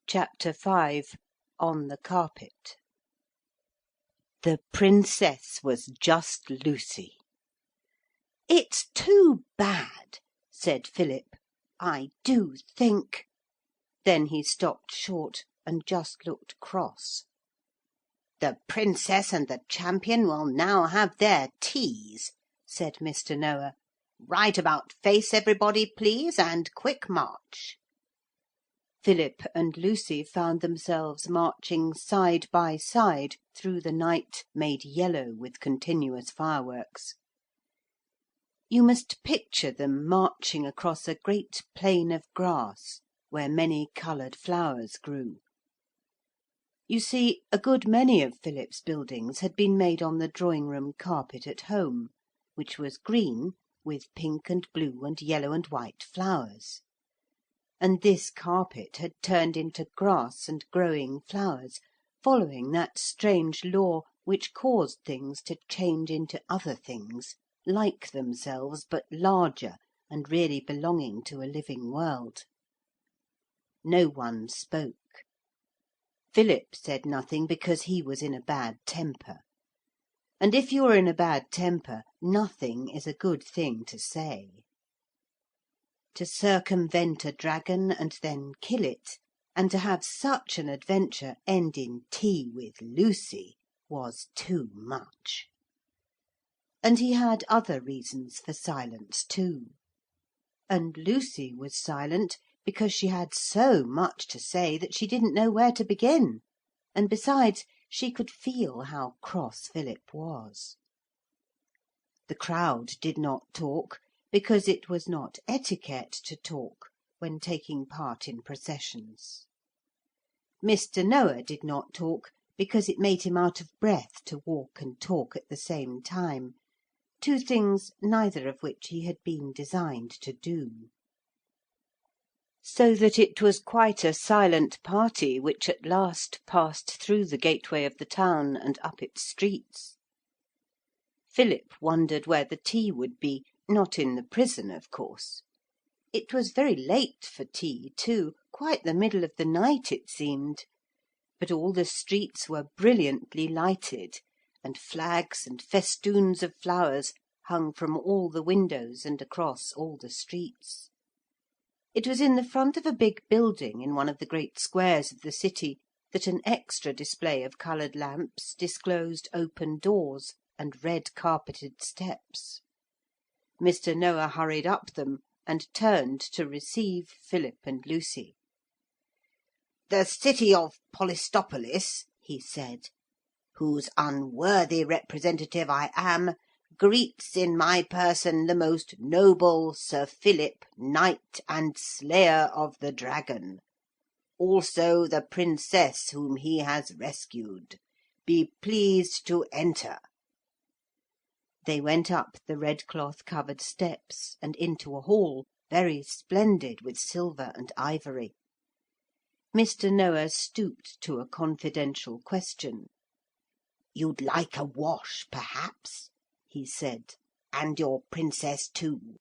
CHAPTER V ON THE CARPET The Princess was just Lucy. 'It's too bad,' said Philip, 'I do think....' Then he stopped short and just looked cross. 'The Princess and the Champion will now have their teas,' said Mr. Noah. 'Right about face, everybody, please, and quick march.' Philip and Lucy found themselves marching side by side through the night made yellow with continuous fireworks. You must picture them marching across a great plain of grass where many coloured flowers grew. You see, a good many of Philip's buildings had been made on the drawing room carpet at home, which was green with pink and blue and yellow and white flowers. And this carpet had turned into grass and growing flowers, following that strange law which caused things to change into other things, like themselves but larger and really belonging to a living world. No one spoke. Philip said nothing because he was in a bad temper. And if you are in a bad temper, nothing is a good thing to say. To circumvent a dragon and then kill it, and to have such an adventure end in tea with Lucy, was too much. And he had other reasons for silence too. And Lucy was silent because she had so much to say that she didn't know where to begin, and besides she could feel how cross Philip was. The crowd did not talk, because it was not etiquette to talk when taking part in processions. Mr. Noah did not talk because it made him out of breath to walk and talk at the same time, two things neither of which he had been designed to do. So that it was quite a silent party which at last passed through the gateway of the town and up its streets. Philip wondered where the tea would be, not in the prison, of course. It was very late for tea, too, quite the middle of the night it seemed. But all the streets were brilliantly lighted, and flags and festoons of flowers hung from all the windows and across all the streets. It was in the front of a big building in one of the great squares of the city that an extra display of coloured lamps disclosed open doors and red-carpeted steps. Mr. Noah hurried up them and turned to receive Philip and Lucy. 'The city of Polistopolis,' he said, 'whose unworthy representative I am, greets in my person the most noble Sir Philip, Knight and Slayer of the Dragon. Also the Princess whom he has rescued. Be pleased to enter.' They went up the red-cloth covered steps and into a hall, very splendid with silver and ivory. Mr. Noah stooped to a confidential question. 'You'd like a wash, perhaps?' he said, 'and your Princess too.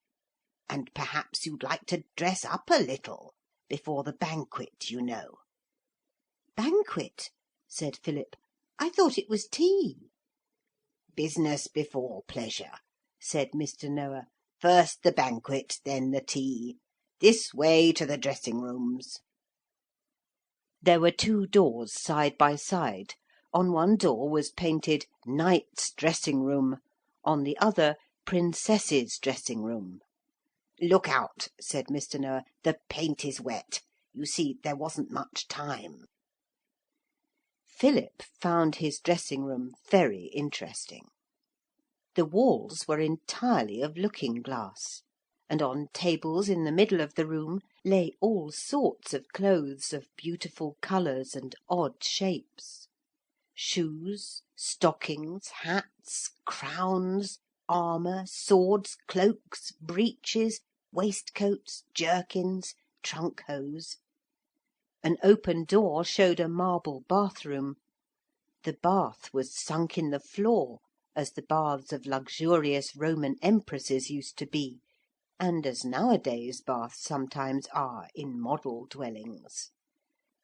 And perhaps you'd like to dress up a little before the banquet, you know.' 'Banquet?' said Philip. 'I thought it was tea.' 'Business before pleasure,' said Mr. Noah. 'First the banquet, then the tea. This way to the dressing rooms.' There were two doors side by side. On one door was painted 'Knight's Dressing Room,' on the other 'Princess's Dressing Room.' 'Look out,' said Mr. Noah, 'the paint is wet. You see there wasn't much time.' Philip found his dressing room very interesting. The walls were entirely of looking glass, and on tables in the middle of the room lay all sorts of clothes of beautiful colours and odd shapes. Shoes, stockings, hats, crowns, armour, swords, cloaks, breeches, waistcoats, jerkins, trunk hose. An open door showed a marble bathroom. The bath was sunk in the floor, as the baths of luxurious Roman empresses used to be, and as nowadays baths sometimes are in model dwellings.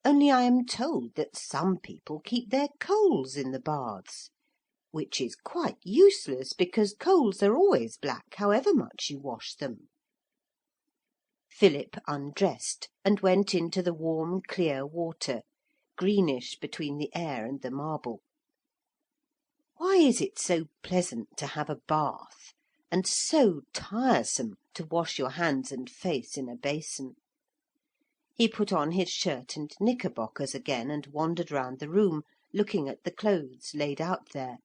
only I am told that some people keep their coals in the baths, which is quite useless, because coals are always black, however much you wash them. Philip undressed and went into the warm clear water, greenish between the air and the marble. Why is it so pleasant to have a bath, and so tiresome to wash your hands and face in a basin? He put on his shirt and knickerbockers again and wandered round the room, looking at the clothes laid out there,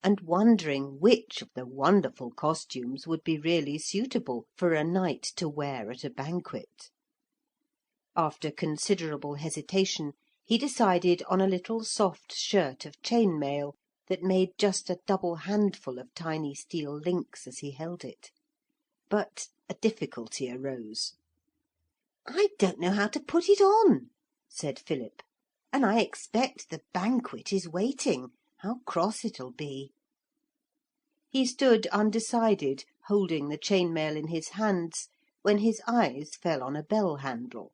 and wondering which of the wonderful costumes would be really suitable for a knight to wear at a banquet. After considerable hesitation he decided on a little soft shirt of chain mail that made just a double handful of tiny steel links as he held it. But a difficulty arose. "I don't know how to put it on," said Philip, "and I expect the banquet is waiting. How cross it'll be." He stood undecided, holding the chain mail in his hands, when his eyes fell on a bell handle.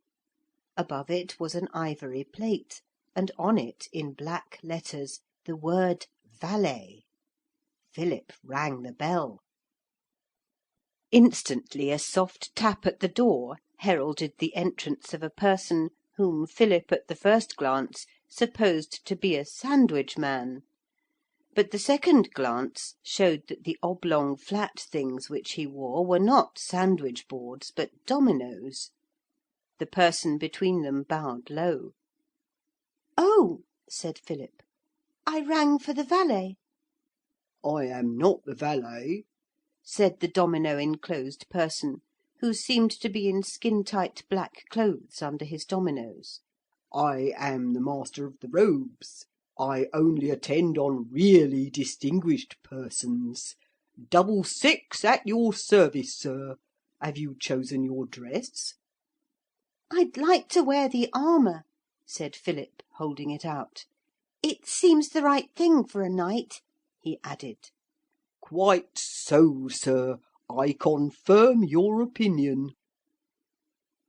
Above it was an ivory plate, and on it, in black letters, the word valet. Philip rang the bell. Instantly a soft tap at the door heralded the entrance of a person whom Philip at the first glance supposed to be a sandwich man. But the second glance showed that the oblong flat things which he wore were not sandwich boards but dominoes. The person between them bowed low. "Oh," said Philip, "I rang for the valet." "I am not the valet," said the domino-enclosed person, who seemed to be in skin-tight black clothes under his dominoes. "I am the Master of the Robes. I only attend on really distinguished persons. 66 at your service, sir. Have you chosen your dress?" "I'd like to wear the armour," said Philip, holding it out. "It seems the right thing for a knight," he added. "Quite so, sir. I confirm your opinion."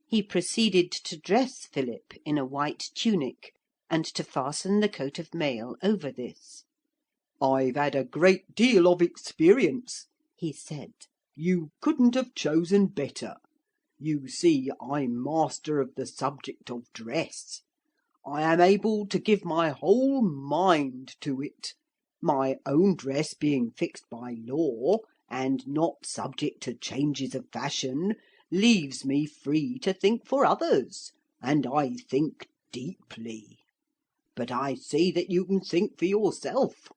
He proceeded to dress Philip in a white tunic, and to fasten the coat of mail over this. "I've had a great deal of experience," he said. "You couldn't have chosen better. You see, I'm master of the subject of dress. I am able to give my whole mind to it. My own dress being fixed by law, and not subject to changes of fashion, leaves me free to think for others, and I think deeply. But I see that you can think for yourself."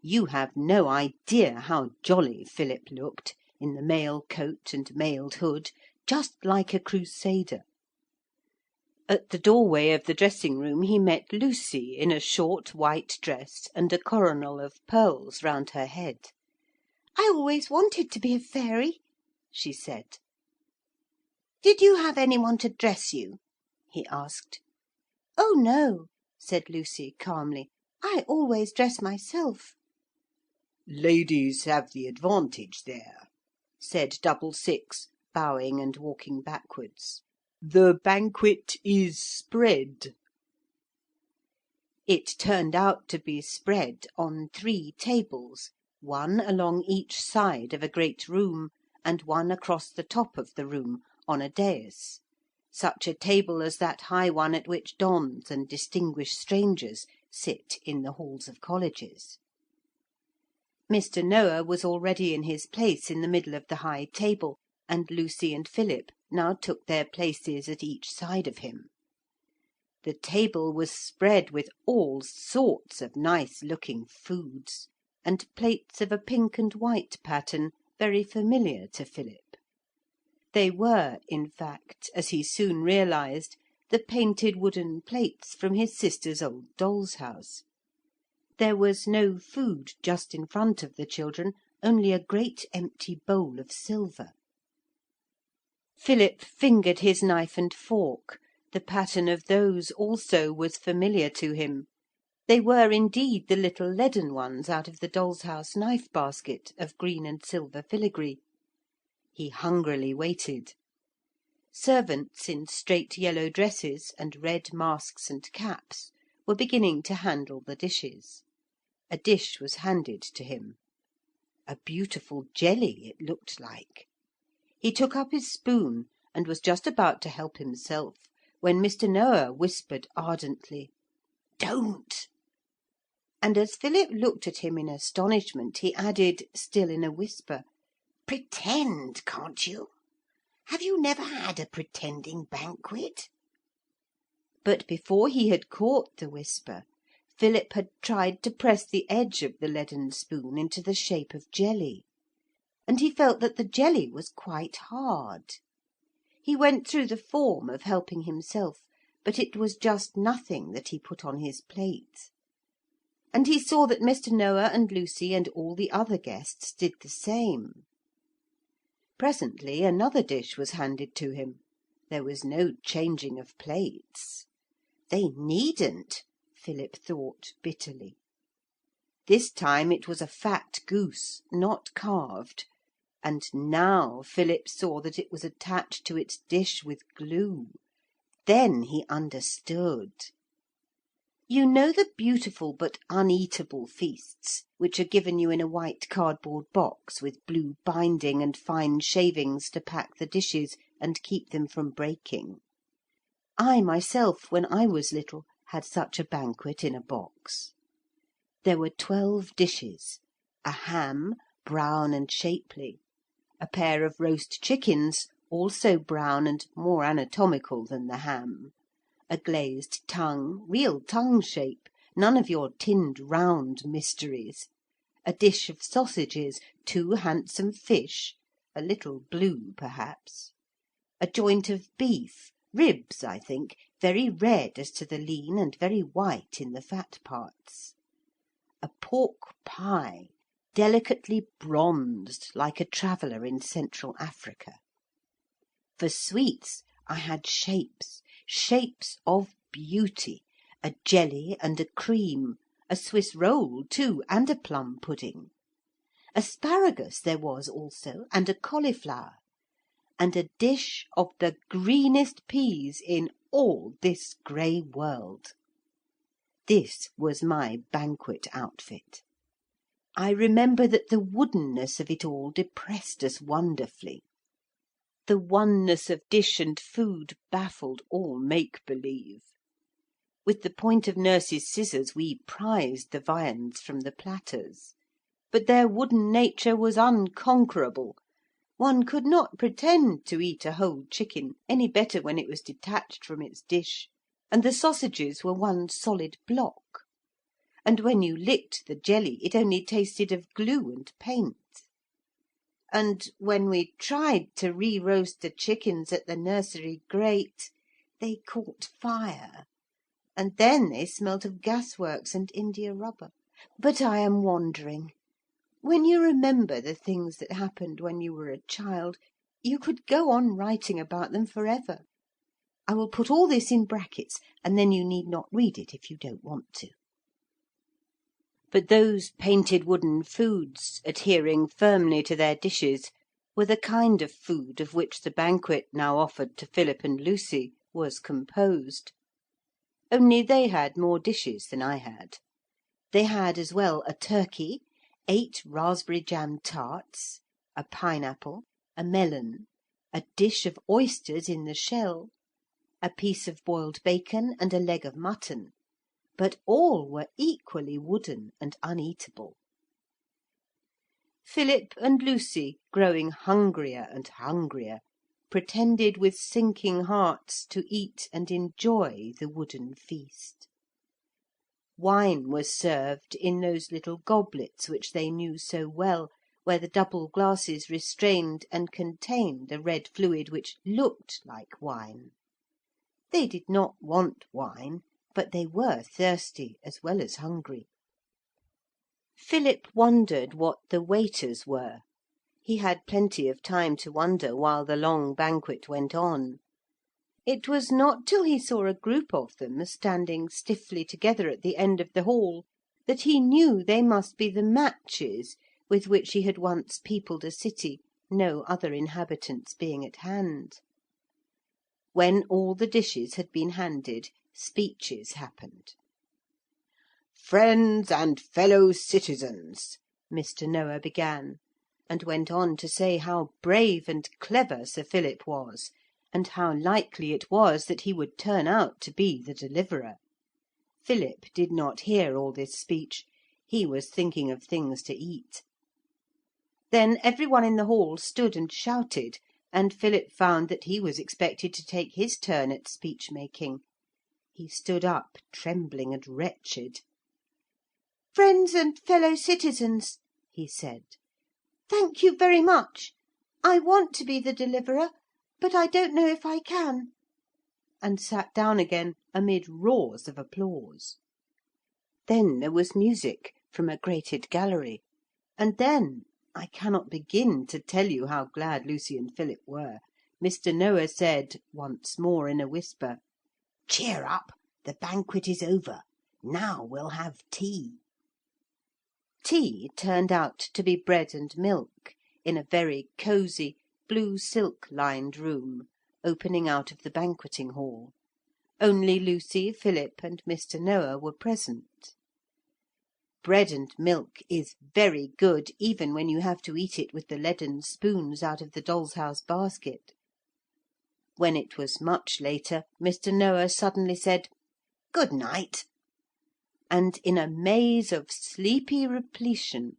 You have no idea how jolly Philip looked in the mail coat and mailed hood, just like a crusader. At the doorway of the dressing-room he met Lucy in a short white dress and a coronal of pearls round her head. "I always wanted to be a fairy," she said. "Did you have any one to dress you?" he asked. "Oh no," said Lucy calmly. "I always dress myself." "Ladies have the advantage there," said Double six, bowing and walking backwards. "The banquet is spread." It turned out to be spread on 3 tables, one along each side of a great room, and one across the top of the room, on a dais, such a table as that high one at which dons and distinguished strangers sit in the halls of colleges. Mr. Noah was already in his place in the middle of the high table, and Lucy and Philip now took their places at each side of him. The table was spread with all sorts of nice-looking foods, and plates of a pink and white pattern very familiar to Philip. They were, in fact, as he soon realised, the painted wooden plates from his sister's old doll's house. There was no food just in front of the children, only a great empty bowl of silver. Philip fingered his knife and fork. The pattern of those also was familiar to him. They were indeed the little leaden ones out of the doll's house knife basket of green and silver filigree. He hungrily waited. Servants in straight yellow dresses and red masks and caps were beginning to handle the dishes. A dish was handed to him. A beautiful jelly it looked like. He took up his spoon and was just about to help himself when Mr. Noah whispered ardently, "Don't!" And as Philip looked at him in astonishment he added, still in a whisper, "Pretend, can't you? Have you never had a pretending banquet?" But before he had caught the whisper, Philip had tried to press the edge of the leaden spoon into the shape of jelly, and he felt that the jelly was quite hard. He went through the form of helping himself, but it was just nothing that he put on his plate. And he saw that Mr. Noah and Lucy and all the other guests did the same. Presently another dish was handed to him. There was no changing of plates. They needn't, Philip thought bitterly. This time it was a fat goose, not carved, and now Philip saw that it was attached to its dish with glue. Then he understood. You know the beautiful but uneatable feasts which are given you in a white cardboard box with blue binding and fine shavings to pack the dishes and keep them from breaking? I myself, when I was little, had such a banquet in a box. There were 12 dishes, a ham, brown and shapely, a pair of roast chickens, also brown and more anatomical than the ham, a glazed tongue, real tongue shape, none of your tinned round mysteries, a dish of sausages, 2 handsome fish, a little blue perhaps, a joint of beef, ribs I think, very red as to the lean and very white in the fat parts, a pork pie, delicately bronzed like a traveller in Central Africa. For sweets I had shapes of beauty, a jelly and a cream, a Swiss roll too, and a plum pudding. Asparagus there was also, and a cauliflower, and a dish of the greenest peas in all this grey world. This was my banquet outfit. I remember that the woodenness of it all depressed us wonderfully. The oneness of dish and food baffled all make-believe. With the point of Nurse's scissors we prized the viands from the platters. But their wooden nature was unconquerable. One could not pretend to eat a whole chicken any better when it was detached from its dish, and the sausages were one solid block. And when you licked the jelly it only tasted of glue and paint. And when we tried to re-roast the chickens at the nursery grate, they caught fire, and then they smelt of gasworks and india rubber. But I am wandering. When you remember the things that happened when you were a child, you could go on writing about them for ever. I will put all this in brackets, and then you need not read it if you don't want to. But those painted wooden foods, adhering firmly to their dishes, were the kind of food of which the banquet now offered to Philip and Lucy was composed. Only they had more dishes than I had. They had as well a turkey, 8 raspberry jam tarts, a pineapple, a melon, a dish of oysters in the shell, a piece of boiled bacon and a leg of mutton, but all were equally wooden and uneatable. Philip and Lucy, growing hungrier and hungrier, pretended with sinking hearts to eat and enjoy the wooden feast. Wine was served in those little goblets which they knew so well, where the double glasses restrained and contained a red fluid which looked like wine. They did not want wine, but they were thirsty as well as hungry. Philip wondered what the waiters were. He had plenty of time to wonder while the long banquet went on. It was not till he saw a group of them standing stiffly together at the end of the hall that he knew they must be the matches with which he had once peopled a city, no other inhabitants being at hand. When all the dishes had been handed, speeches happened. 'Friends and fellow citizens,' Mr. Noah began, and went on to say how brave and clever Sir Philip was, and how likely it was that he would turn out to be the Deliverer. Philip did not hear all this speech. He was thinking of things to eat. Then every one in the hall stood and shouted, and Philip found that he was expected to take his turn at speech making. He stood up trembling and wretched. 'Friends and fellow citizens,' he said, 'thank you very much. I want to be the Deliverer, but I don't know if I can,' and sat down again amid roars of applause. Then there was music from a grated gallery, and then, I cannot begin to tell you how glad Lucy and Philip were, Mr. Noah said, once more in a whisper, 'Cheer up, the banquet is over. Now we'll have tea.' Tea turned out to be bread and milk in a very cosy, blue silk lined room opening out of the banqueting hall. Only Lucy, Philip and Mr. Noah were present. Bread and milk is very good even when you have to eat it with the leaden spoons out of the doll's house basket. When it was much later, Mr. Noah suddenly said, 'Good night,' and in a maze of sleepy repletion,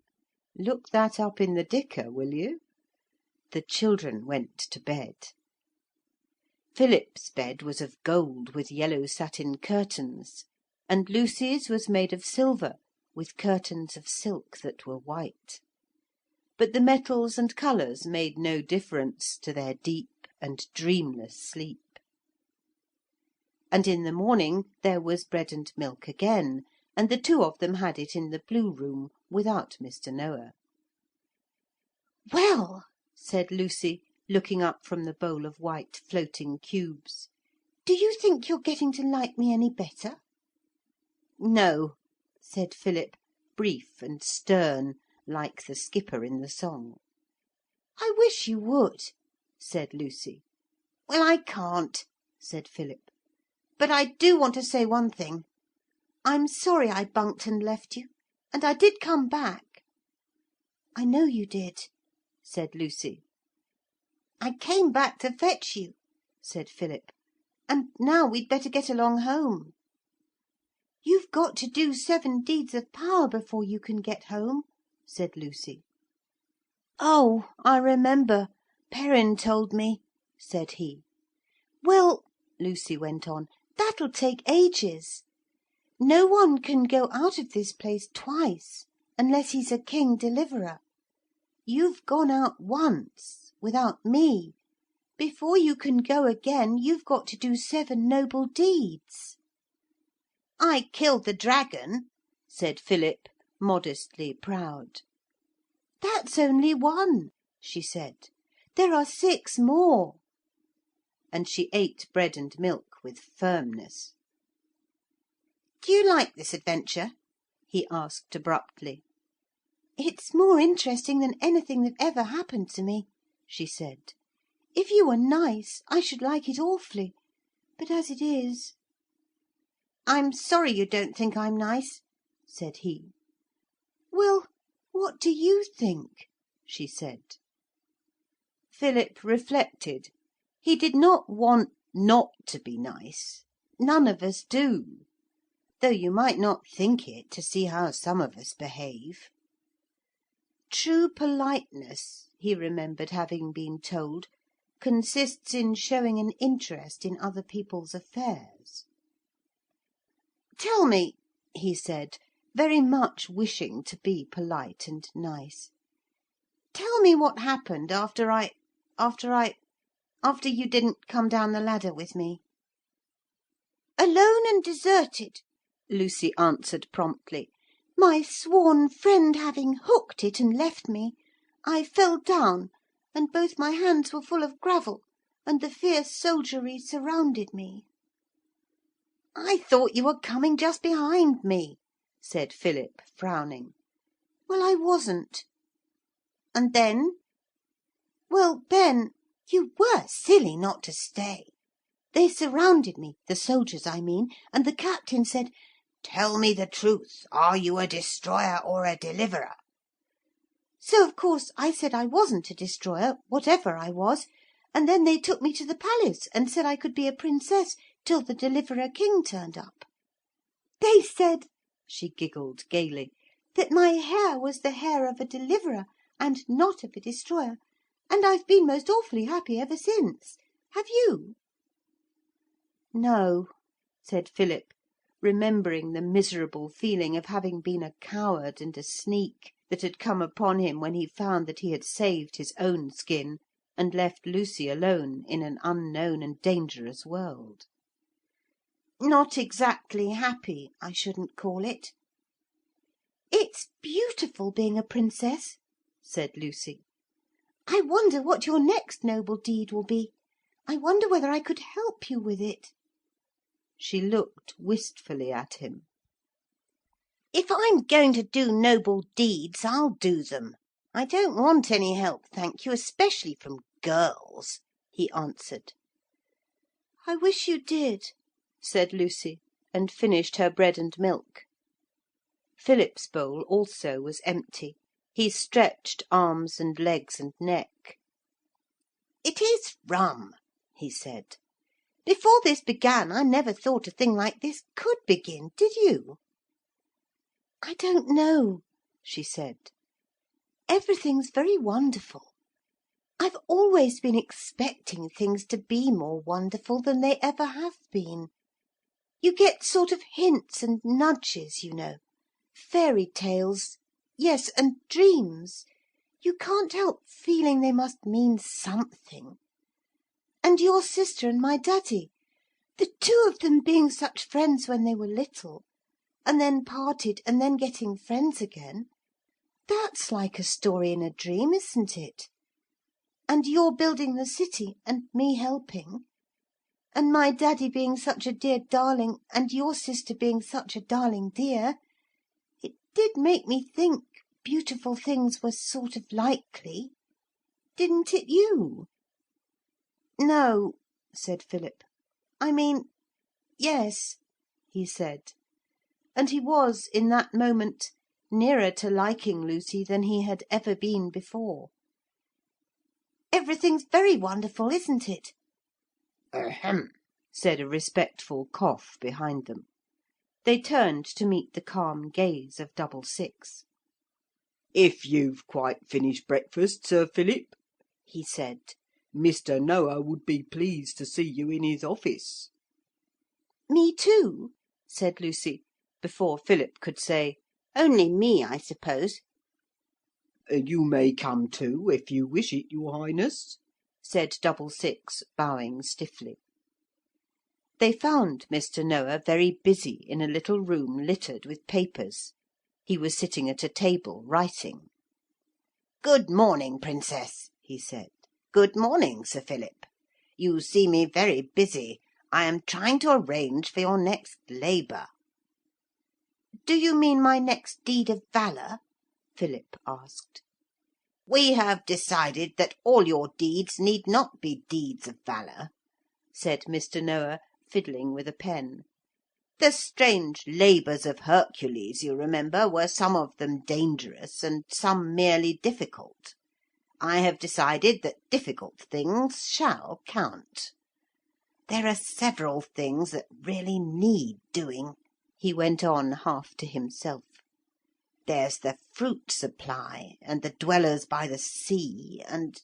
look that up in the dicker, will you? The children went to bed. Philip's bed was of gold with yellow satin curtains, and Lucy's was made of silver with curtains of silk that were white. But the metals and colours made no difference to their deep and dreamless sleep. And in the morning there was bread and milk again, and the two of them had it in the blue room without Mr. Noah. 'Well,' said Lucy, looking up from the bowl of white floating cubes, 'do you think you're getting to like me any better?' 'No,' said Philip, brief and stern, like the skipper in the song. 'I wish you would,' said Lucy. 'Well, I can't,' said Philip. 'But I do want to say one thing. I'm sorry I bunked and left you, and I did come back.' 'I know you did,' said Lucy. 'I came back to fetch you,' said Philip, 'and now we'd better get along home.' 'You've got to do 7 deeds of power before you can get home,' said Lucy. 'Oh, I remember. Perrin told me,' said he. 'Well,' Lucy went on, 'that'll take ages. No one can go out of this place twice unless he's a King Deliverer. You've gone out once, without me. Before you can go again you've got to do 7 noble deeds.' 'I killed the dragon,' said Philip, modestly proud. 'That's only 1,' she said. 'There are 6 more.' And she ate bread and milk with firmness. 'Do you like this adventure?' he asked abruptly. 'It's more interesting than anything that ever happened to me,' she said. 'If you were nice I should like it awfully. But as it is....' 'I'm sorry you don't think I'm nice,' said he. 'Well, what do you think?' she said. Philip reflected. He did not want not to be nice. None of us do. Though you might not think it to see how some of us behave. True politeness, he remembered having been told, consists in showing an interest in other people's affairs. 'Tell me,' he said, very much wishing to be polite and nice, 'tell me what happened after you didn't come down the ladder with me.' 'Alone and deserted,' Lucy answered promptly. 'My sworn friend having hooked it and left me, I fell down, and both my hands were full of gravel, and the fierce soldiery surrounded me.' 'I thought you were coming just behind me,' said Philip, frowning. 'Well, I wasn't.' 'And then?' 'Well, then, you were silly not to stay. They surrounded me, the soldiers I mean, and the captain said, 'Tell me the truth. Are you a destroyer or a deliverer?' So of course I said I wasn't a destroyer, whatever I was, and then they took me to the palace and said I could be a princess till the Deliverer King turned up. They said," she giggled gaily, "that my hair was the hair of a deliverer and not of a destroyer, and I've been most awfully happy ever since. Have you?" "No," said Philip, remembering the miserable feeling of having been a coward and a sneak that had come upon him when he found that he had saved his own skin and left Lucy alone in an unknown and dangerous world. "Not exactly happy, I shouldn't call it." "It's beautiful being a princess," said Lucy. "I wonder what your next noble deed will be. I wonder whether I could help you with it." She looked wistfully at him. "If I'm going to do noble deeds, I'll do them. I don't want any help, thank you, especially from girls," he answered. "I wish you did," said Lucy, and finished her bread and milk. Philip's bowl also was empty. He stretched arms and legs and neck. "It is rum," he said. "Before this began I never thought a thing like this could begin, did you?" "I don't know," she said. "Everything's very wonderful. I've always been expecting things to be more wonderful than they ever have been. You get sort of hints and nudges, you know. Fairy tales, yes, and dreams. You can't help feeling they must mean something. And your sister and my daddy, the two of them being such friends when they were little, and then parted and then getting friends again, that's like a story in a dream, isn't it? And your building the city and me helping, and my daddy being such a dear darling and your sister being such a darling dear, it did make me think beautiful things were sort of likely. Didn't it you?" "No," said Philip. "I mean, yes," he said. And he was, in that moment, nearer to liking Lucy than he had ever been before. "Everything's very wonderful, isn't it?" "Ahem," said a respectful cough behind them. They turned to meet the calm gaze of Double Six. "If you've quite finished breakfast, Sir Philip," he said, "Mr. Noah would be pleased to see you in his office." "Me too," said Lucy, before Philip could say, "Only me, I suppose." "You may come too, if you wish it, your Highness," said Double Six, bowing stiffly. They found Mr. Noah very busy in a little room littered with papers. He was sitting at a table writing. "Good morning, Princess," he said. "Good morning, Sir Philip. You see me very busy. I am trying to arrange for your next labour." "Do you mean my next deed of valour?" Philip asked. "We have decided that all your deeds need not be deeds of valour," said Mr. Noah, fiddling with a pen. "The strange labours of Hercules, you remember, were some of them dangerous and some merely difficult. I have decided that difficult things shall count. There are several things that really need doing," he went on half to himself. "There's the fruit supply and the dwellers by the sea and...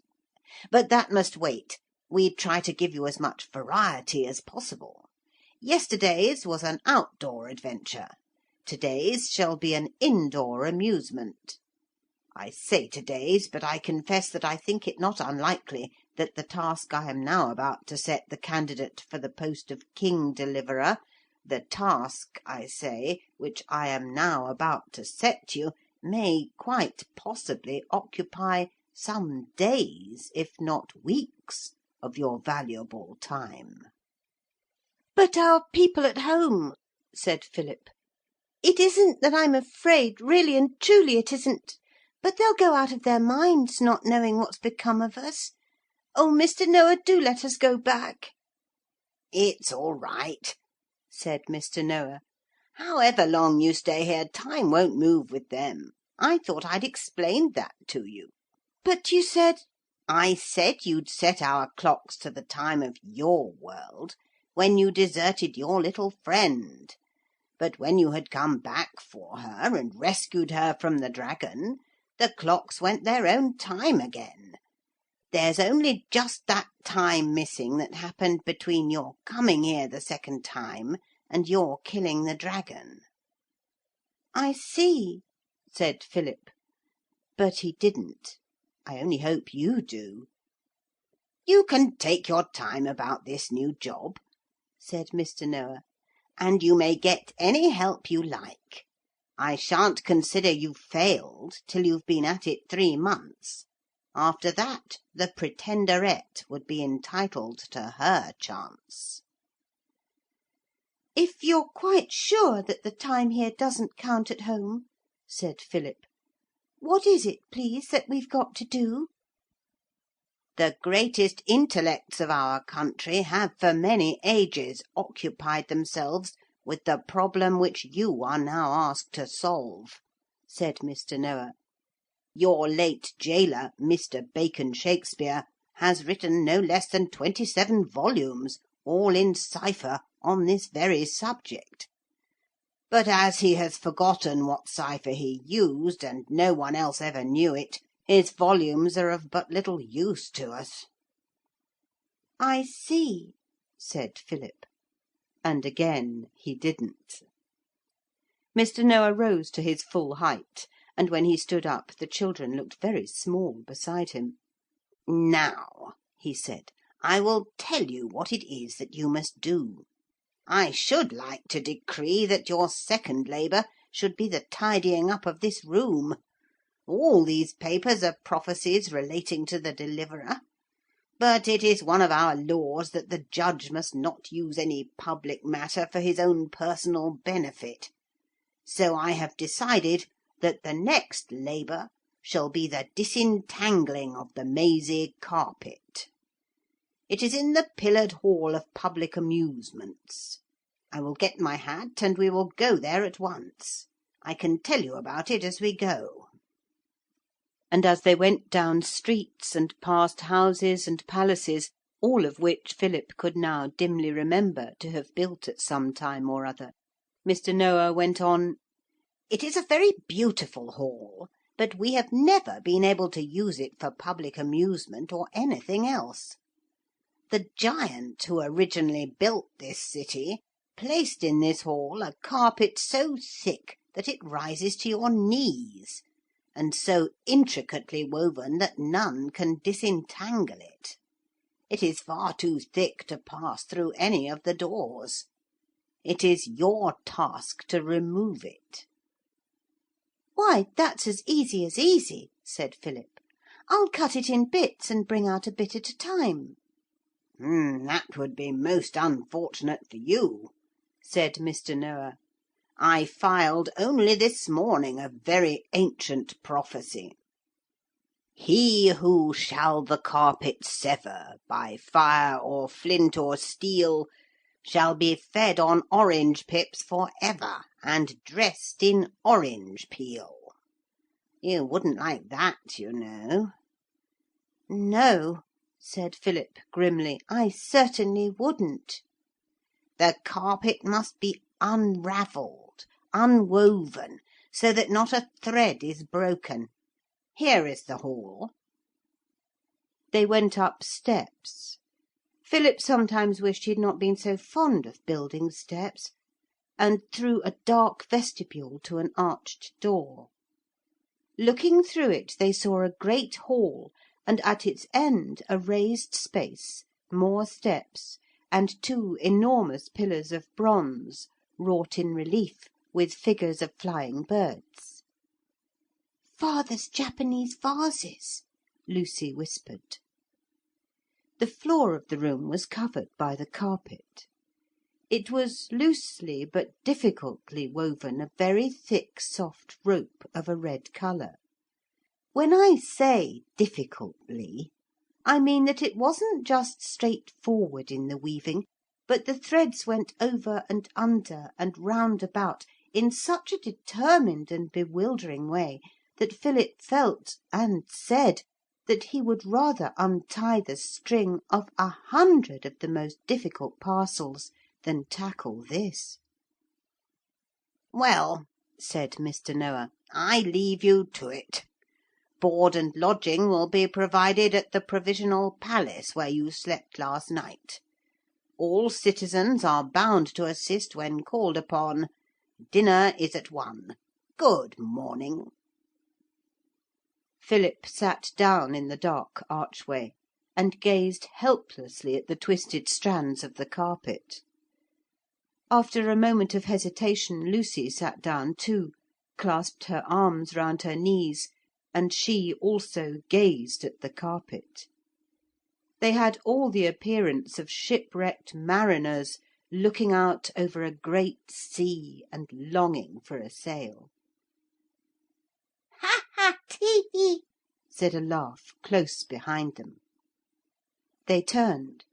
But that must wait. We try to give you as much variety as possible. Yesterday's was an outdoor adventure. Today's shall be an indoor amusement. I say today's, but I confess that I think it not unlikely that the task I am now about to set the candidate for the post of King Deliverer, the task, I say, which I am now about to set you, may quite possibly occupy some days, if not weeks, of your valuable time." "But our people at home," said Philip. "It isn't that I'm afraid, really and truly it isn't. But they'll go out of their minds not knowing what's become of us. Oh, Mr. Noah, do let us go back." 'It's all right,' said Mr. Noah. 'However long you stay here, time won't move with them. I thought I'd explained that to you.' 'But you said—' 'I said you'd set our clocks to the time of your world when you deserted your little friend. But when you had come back for her and rescued her from the dragon, the clocks went their own time again. There's only just that time missing that happened between your coming here the second time and your killing the dragon.' 'I see,' said Philip. But he didn't. I only hope you do. 'You can take your time about this new job,' said Mr. Noah, 'and you may get any help you like. I shan't consider you've failed till you've been at it 3 months. After that the Pretenderette would be entitled to her chance.' 'If you're quite sure that the time here doesn't count at home,' said Philip, 'what is it, please, that we've got to do?' 'The greatest intellects of our country have for many ages occupied themselves with the problem which you are now asked to solve,' said Mr. Noah. 'Your late gaoler, Mr. Bacon Shakespeare, has written no less than 27 volumes, all in cipher, on this very subject. But as he has forgotten what cipher he used, and no one else ever knew it, his volumes are of but little use to us.' 'I see,' said Philip. And again he didn't. Mr. Noah rose to his full height, and when he stood up the children looked very small beside him. 'Now,' he said, 'I will tell you what it is that you must do. I should like to decree that your second labour should be the tidying up of this room. All these papers are prophecies relating to the Deliverer. But it is one of our laws that the judge must not use any public matter for his own personal benefit. So I have decided that the next labour shall be the disentangling of the mazy carpet. It is in the pillared hall of public amusements. I will get my hat and we will go there at once. I can tell you about it as we go.' And as they went down streets and past houses and palaces, all of which Philip could now dimly remember to have built at some time or other, Mr. Noah went on: 'It is a very beautiful hall, but we have never been able to use it for public amusement or anything else. The giant who originally built this city placed in this hall a carpet so thick that it rises to your knees, and so intricately woven that none can disentangle it. It is far too thick to pass through any of the doors. It is your task to remove it.' 'Why, that's as easy,' said Philip. 'I'll cut it in bits and bring out a bit at a time.' 'That would be most unfortunate for you,' said Mr. Noah. 'I filed only this morning a very ancient prophecy. "He who shall the carpet sever by fire or flint or steel shall be fed on orange pips for ever and dressed in orange peel." You wouldn't like that, you know.' 'No,' said Philip grimly, 'I certainly wouldn't.' 'The carpet must be unravelled, unwoven, so that not a thread is broken. Here is the hall.' They went up steps. Philip sometimes wished he had not been so fond of building steps, and through a dark vestibule to an arched door. Looking through it they saw a great hall, and at its end a raised space, more steps, and 2 enormous pillars of bronze, wrought in relief with figures of flying birds. 'Father's Japanese vases,' Lucy whispered. The floor of the room was covered by the carpet. It was loosely but difficultly woven of very thick soft rope of a red colour. When I say difficultly, I mean that it wasn't just straightforward in the weaving, but the threads went over and under and round about in such a determined and bewildering way that Philip felt and said that he would rather untie the string of 100 of the most difficult parcels than tackle this. 'Well,' said Mr. Noah, 'I leave you to it. Board and lodging will be provided at the Provisional Palace where you slept last night. All citizens are bound to assist when called upon. Dinner is at 1. Good morning.' Philip sat down in the dark archway and gazed helplessly at the twisted strands of the carpet. After a moment of hesitation Lucy sat down too, clasped her arms round her knees, and she also gazed at the carpet. They had all the appearance of shipwrecked mariners looking out over a great sea and longing for a sail. 'Ha, ha, tee hee,' said a laugh close behind them. They turned,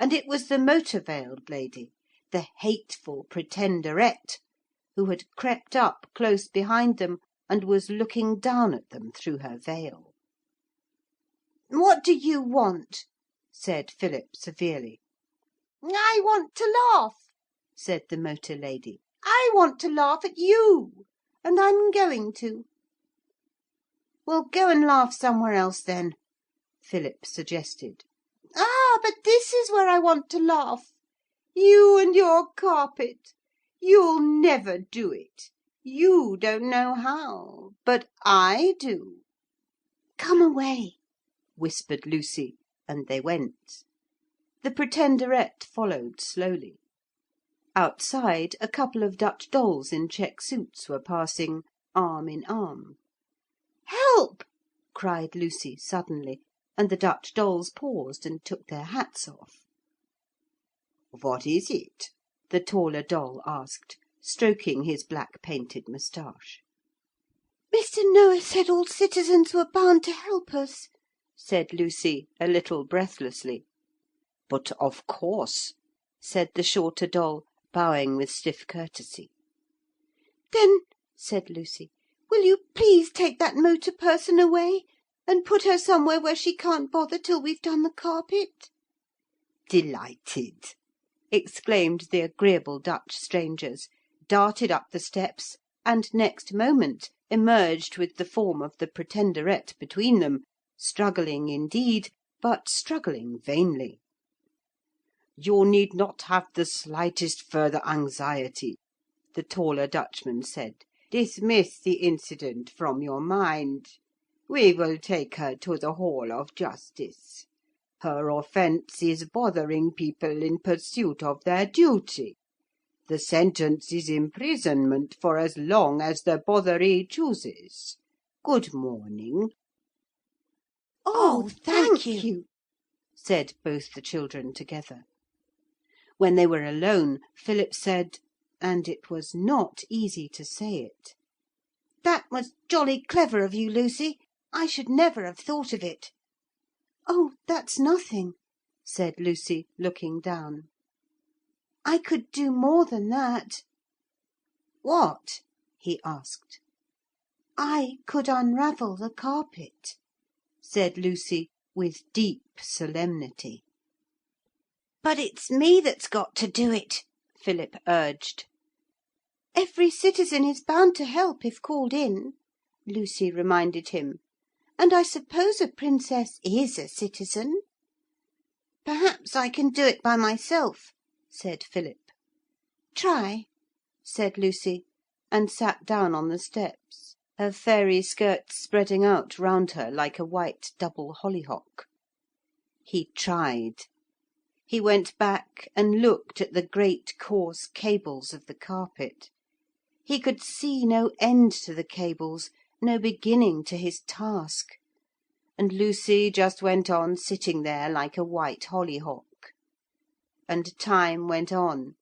and it was the motor-veiled lady, the hateful Pretenderette, who had crept up close behind them and was looking down at them through her veil. 'What do you want?' said Philip severely. 'I want to laugh,' said the motor lady. 'I want to laugh at you, and I'm going to.' 'Well, go and laugh somewhere else then,' Philip suggested. 'Ah, but this is where I want to laugh. You and your carpet. You'll never do it. You don't know how. But I do.' 'Come away,' whispered Lucy, and they went. The Pretenderette followed slowly. Outside a couple of Dutch dolls in check suits were passing, arm in arm. 'Help!' cried Lucy suddenly, and the Dutch dolls paused and took their hats off. 'What is it?' the taller doll asked, stroking his black painted moustache. 'Mr. Noah said all citizens were bound to help us,' said Lucy a little breathlessly. 'But of course,' said the shorter doll, bowing with stiff courtesy. 'Then,' said Lucy, 'will you please take that motor person away and put her somewhere where she can't bother till we've done the carpet?' 'Delighted,' exclaimed the agreeable Dutch strangers, darted up the steps, and next moment emerged with the form of the Pretenderette between them, struggling indeed, but struggling vainly. 'You need not have the slightest further anxiety,' the taller Dutchman said. 'Dismiss the incident from your mind. We will take her to the Hall of Justice. Her offence is bothering people in pursuit of their duty. The sentence is imprisonment for as long as the botheree chooses. Good morning.' 'Oh, thank you,' said both the children together. When they were alone, Philip said, and it was not easy to say it, 'That was jolly clever of you, Lucy. I should never have thought of it.' 'Oh, that's nothing,' said Lucy, looking down. 'I could do more than that.' 'What?' he asked. 'I could unravel the carpet,' said Lucy with deep solemnity. 'But it's me that's got to do it,' Philip urged. 'Every citizen is bound to help if called in,' Lucy reminded him, 'and I suppose a princess is a citizen.' 'Perhaps I can do it by myself,' said Philip. 'Try,' said Lucy, and sat down on the steps, her fairy skirts spreading out round her like a white double hollyhock. He tried. He went back and looked at the great coarse cables of the carpet. He could see no end to the cables, no beginning to his task. And Lucy just went on sitting there like a white hollyhock. And time went on,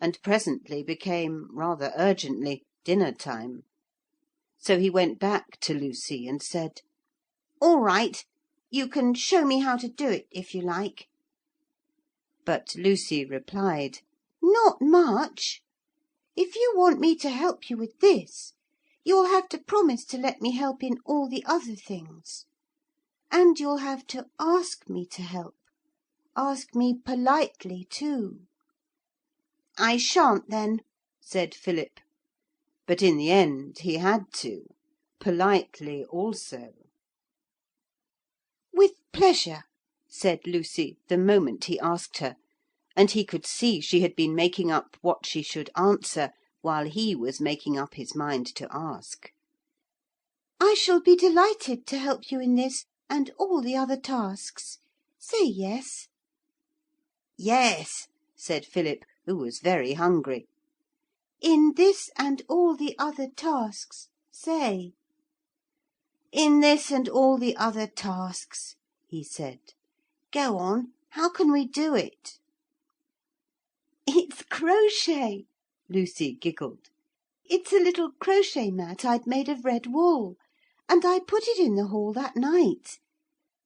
and presently became, rather urgently, dinner time. So he went back to Lucy and said, 'All right. You can show me how to do it, if you like.' But Lucy replied, "Not much. If you want me to help you with this, you'll have to promise to let me help in all the other things. And you'll have to ask me to help. Ask me politely too." "I shan't then," said Philip. But in the end he had to, politely also. "With pleasure," said Lucy the moment he asked her, and he could see she had been making up what she should answer while he was making up his mind to ask. "I shall be delighted to help you in this and all the other tasks. Say yes." "Yes," said Philip, who was very hungry. "In this and all the other tasks, say." "In this and all the other tasks," he said. "Go on, how can we do it?" "It's crochet," Lucy giggled. "It's a little crochet mat I'd made of red wool, and I put it in the hall that night.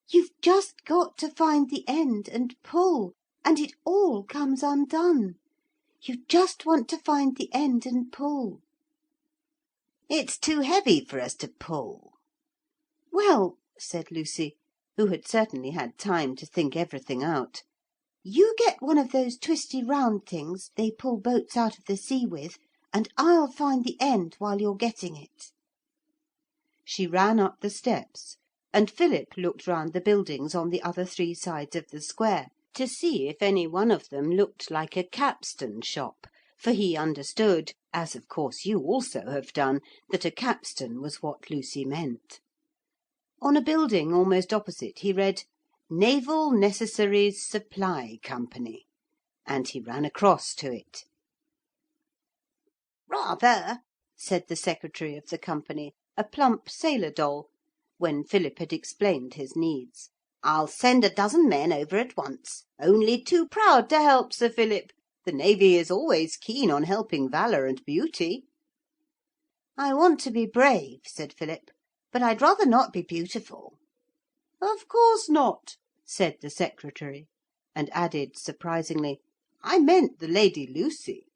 You've just got to find the end and pull, and it all comes undone. You just want to find the end and pull." "It's too heavy for us to pull." "Well," said Lucy, who had certainly had time to think everything out, "you get one of those twisty round things they pull boats out of the sea with, and I'll find the end while you're getting it." She ran up the steps, and Philip looked round the buildings on the other 3 sides of the square to see if any one of them looked like a capstan shop, for he understood, as of course you also have done, that a capstan was what Lucy meant. On a building almost opposite he read, "Naval Necessaries Supply Company," and he ran across to it. "Rather," said the secretary of the company, a plump sailor doll, when Philip had explained his needs. "I'll send a dozen men over at once. Only too proud to help, Sir Philip. The Navy is always keen on helping valour and beauty." "I want to be brave," said Philip, "but I'd rather not be beautiful." "Of course not," said the secretary, and added surprisingly, "I meant the Lady Lucy."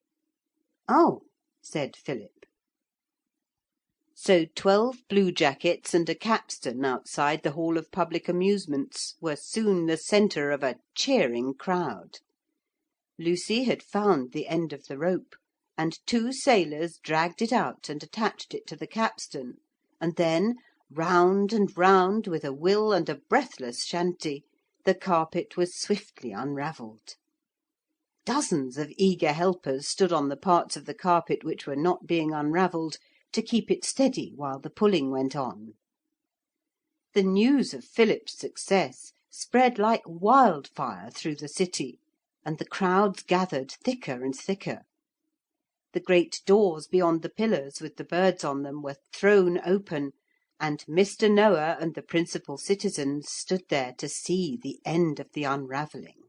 "Oh," said Philip. So 12 bluejackets and a capstan outside the Hall of Public Amusements were soon the centre of a cheering crowd. Lucy had found the end of the rope, and 2 sailors dragged it out and attached it to the capstan, and then, round and round with a will and a breathless chanty, the carpet was swiftly unravelled. Dozens of eager helpers stood on the parts of the carpet which were not being unravelled to keep it steady while the pulling went on. The news of Philip's success spread like wildfire through the city, and the crowds gathered thicker and thicker. The great doors beyond the pillars with the birds on them were thrown open, and Mr. Noah and the principal citizens stood there to see the end of the unravelling.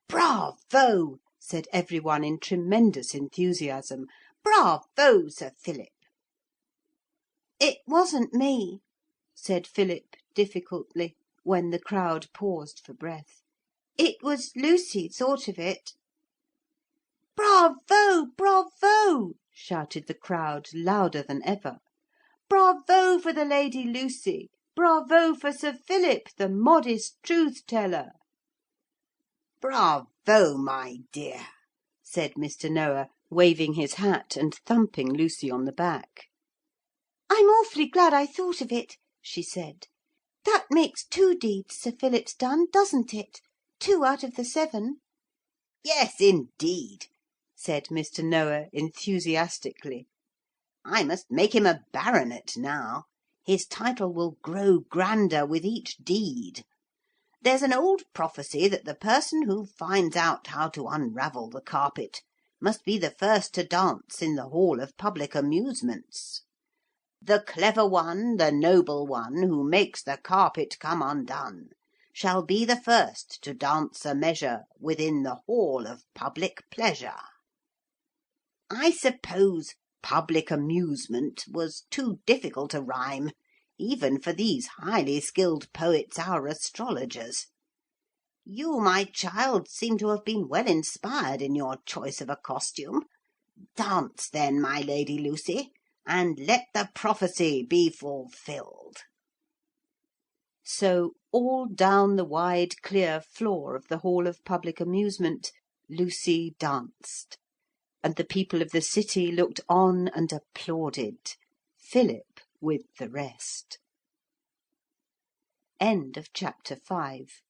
"Bravo!" said every one in tremendous enthusiasm. "Bravo, Sir Philip!" "It wasn't me," said Philip difficultly, when the crowd paused for breath. "It was Lucy thought of it." "Bravo! Bravo!" shouted the crowd louder than ever. "Bravo for the Lady Lucy! Bravo for Sir Philip, the modest truth teller!" "Bravo, my dear," said Mr. Noah, waving his hat and thumping Lucy on the back. "I'm awfully glad I thought of it," she said. "That makes 2 deeds Sir Philip's done, doesn't it? 2 out of the 7." "Yes, indeed," said Mr. Noah enthusiastically. "I must make him a baronet now. His title will grow grander with each deed. There's an old prophecy that the person who finds out how to unravel the carpet must be the first to dance in the Hall of Public Amusements. The clever one, the noble one, who makes the carpet come undone, shall be the first to dance a measure within the Hall of Public Pleasure. I suppose public amusement was too difficult a rhyme, even for these highly skilled poets, our astrologers. You, my child, seem to have been well inspired in your choice of a costume. Dance then, my Lady Lucy, and let the prophecy be fulfilled.' So all down the wide clear floor of the Hall of Public Amusement Lucy danced, and the people of the city looked on and applauded, Philip with the rest. End of chapter 5